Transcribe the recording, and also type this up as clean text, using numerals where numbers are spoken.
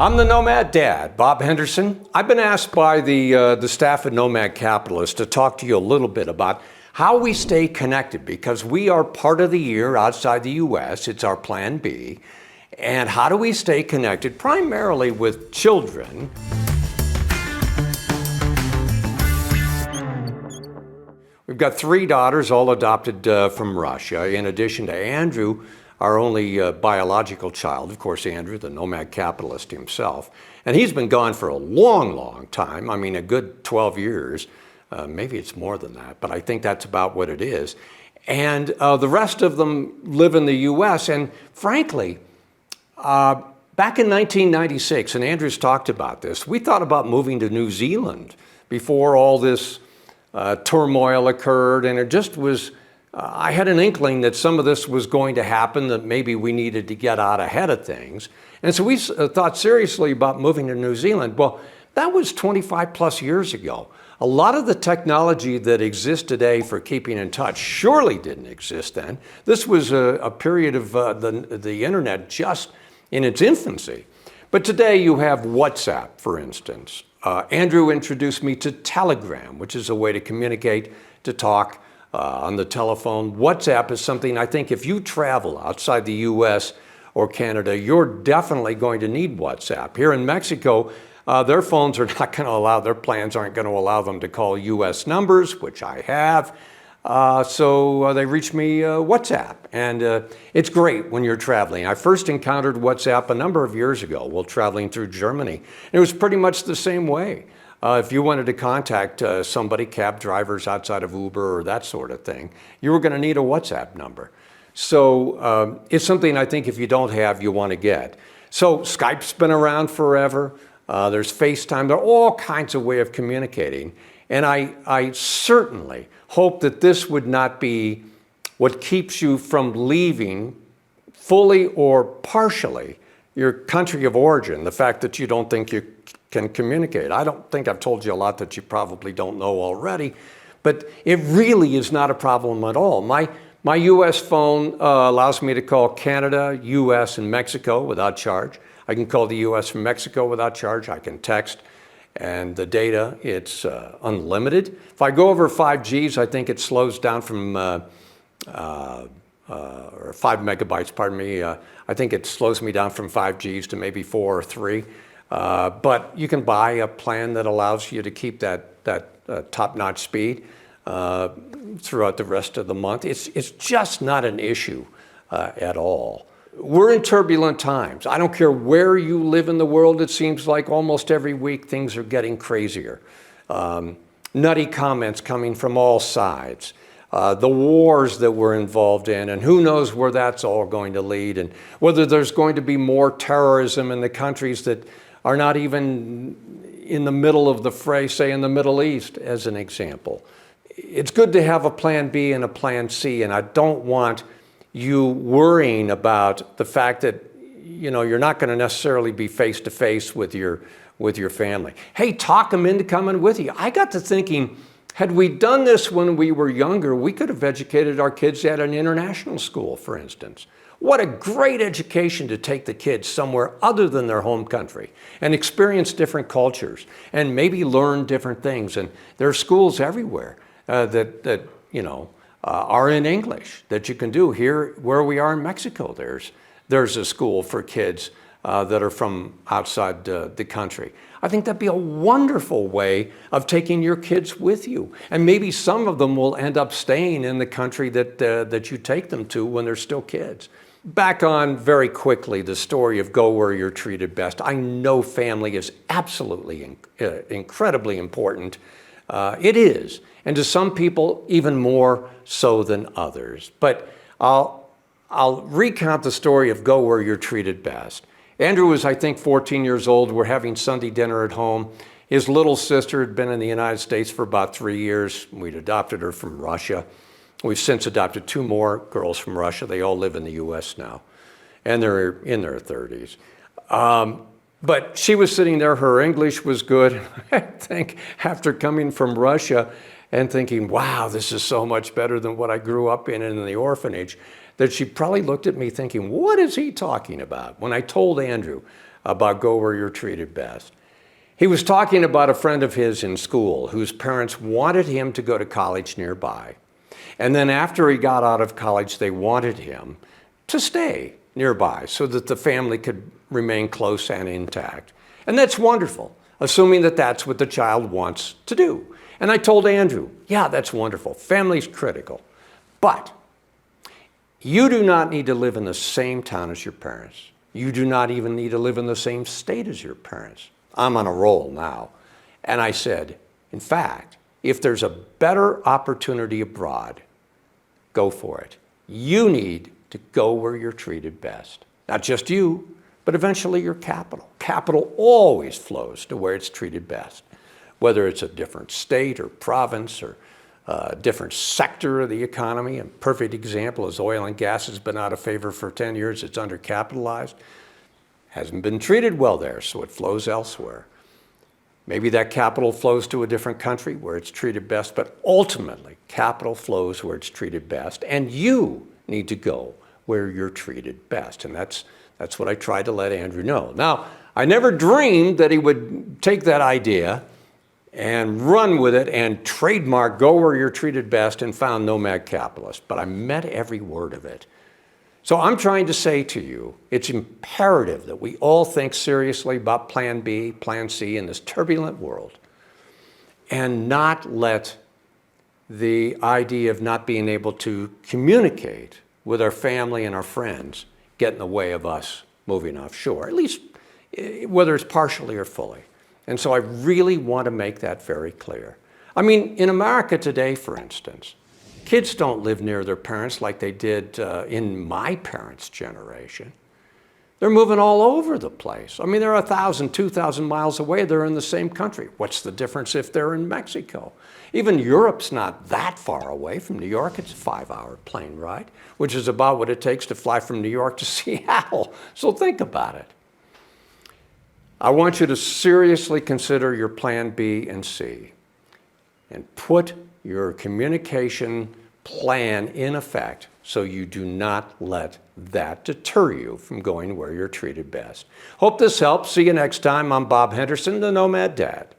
I'm the Nomad Dad, Bob Henderson. I've been asked by the staff at Nomad Capitalist to talk to you a little bit about how we stay connected, because we are part of the year outside the U.S. It's our plan B. And how do we stay connected primarily with children? We've got 3 daughters, all adopted from Russia, in addition to Andrew, our only biological child. Of course, Andrew, the Nomad Capitalist himself. And he's been gone for a long, long time. I mean, a good 12 years. Maybe it's more than that, but I think that's about what it is. And the rest of them live in the U.S. And frankly, back in 1996, and Andrew's talked about this, we thought about moving to New Zealand before all this turmoil occurred, and it just was, I had an inkling that some of this was going to happen, that maybe we needed to get out ahead of things. And so we thought seriously about moving to New Zealand. Well, that was 25 plus years ago. A lot of the technology that exists today for keeping in touch surely didn't exist then. This was a period of the internet just in its infancy. But today you have WhatsApp, for instance. Andrew introduced me to Telegram, which is a way to communicate, to talk on the telephone. WhatsApp is something I think if you travel outside the US or Canada, you're definitely going to need WhatsApp. Here in Mexico, their phones are not going to allow, their plans aren't going to allow them to call US numbers, which I have. So they reach me WhatsApp, and it's great when you're traveling. I first encountered WhatsApp a number of years ago while traveling through Germany. And it was pretty much the same way. If you wanted to contact somebody, cab drivers outside of Uber or that sort of thing, you were going to need a WhatsApp number. So it's something I think if you don't have, you want to get. So Skype's been around forever. There's FaceTime. There are all kinds of ways of communicating. And I certainly hope that this would not be what keeps you from leaving fully or partially your country of origin, the fact that you don't think you can communicate. I don't think I've told you a lot that you probably don't know already, but it really is not a problem at all. My US phone allows me to call Canada, US, and Mexico without charge. I can call the US from Mexico without charge. I can text. And the data, it's unlimited. If I go over 5 Gs, I think it slows down from, or 5 megabytes, pardon me. I think it slows me down from 5 Gs to maybe 4 or 3. But you can buy a plan that allows you to keep that top-notch speed throughout the rest of the month. It's just not an issue at all. We're in turbulent times. I don't care where you live in the world, it seems like almost every week things are getting crazier. Nutty comments coming from all sides. The wars that we're involved in, and who knows where that's all going to lead, and whether there's going to be more terrorism in the countries that are not even in the middle of the fray, say in the Middle East, as an example. It's good to have a plan B and a plan C, and I don't want you worrying about the fact that you're not going to necessarily be face-to-face with your family. Hey, talk them into coming with you. I got to thinking, had we done this when we were younger, we could have educated our kids at an international school, for instance. What a great education to take the kids somewhere other than their home country and experience different cultures and maybe learn different things. And there are schools everywhere that are in English that you can do. Here, where we are in Mexico, there's a school for kids that are from outside the country. I think that'd be a wonderful way of taking your kids with you. And maybe some of them will end up staying in the country that you take them to when they're still kids. Back on very quickly the story of go where you're treated best. I know family is absolutely incredibly important. It is, and to some people even more so than others. But I'll recount the story of go where you're treated best. Andrew was, I think, 14 years old. We're having Sunday dinner at home. His little sister had been in the United States for about 3 years. We'd adopted her from Russia. We've since adopted 2 more girls from Russia. They all live in the US now, and they're in their 30s. But she was sitting there, her English was good. I think after coming from Russia and thinking, wow, this is so much better than what I grew up in the orphanage, that she probably looked at me thinking, what is he talking about? When I told Andrew about go where you're treated best. He was talking about a friend of his in school whose parents wanted him to go to college nearby. And then after he got out of college, they wanted him to stay nearby so that the family could remain close and intact. And that's wonderful, assuming that that's what the child wants to do. And I told Andrew, yeah, that's wonderful. Family's critical. But you do not need to live in the same town as your parents. You do not even need to live in the same state as your parents. I'm on a roll now. And I said, in fact, if there's a better opportunity abroad, go for it. You need to go where you're treated best. Not just you, but eventually your capital. Capital always flows to where it's treated best, whether it's a different state or province or a different sector of the economy. A perfect example is oil and gas has been out of favor for 10 years. It's undercapitalized. Hasn't been treated well there, so it flows elsewhere. Maybe that capital flows to a different country where it's treated best, but ultimately capital flows where it's treated best, and you need to go where you're treated best. And that's what I tried to let Andrew know. Now, I never dreamed that he would take that idea and run with it and trademark go where you're treated best and found Nomad Capitalist, but I meant every word of it. So I'm trying to say to you, it's imperative that we all think seriously about Plan B, Plan C in this turbulent world, and not let the idea of not being able to communicate with our family and our friends get in the way of us moving offshore, at least whether it's partially or fully. And so I really want to make that very clear. I mean, in America today, for instance, kids don't live near their parents like they did in my parents' generation. They're moving all over the place. I mean, they're 1,000, 2,000 miles away. They're in the same country. What's the difference if they're in Mexico? Even Europe's not that far away from New York. It's a 5-hour plane ride, which is about what it takes to fly from New York to Seattle. So think about it. I want you to seriously consider your Plan B and C and put your communication plan in effect so you do not let that deter you from going where you're treated best. Hope this helps. See you next time. I'm Bob Henderson, the Nomad Dad.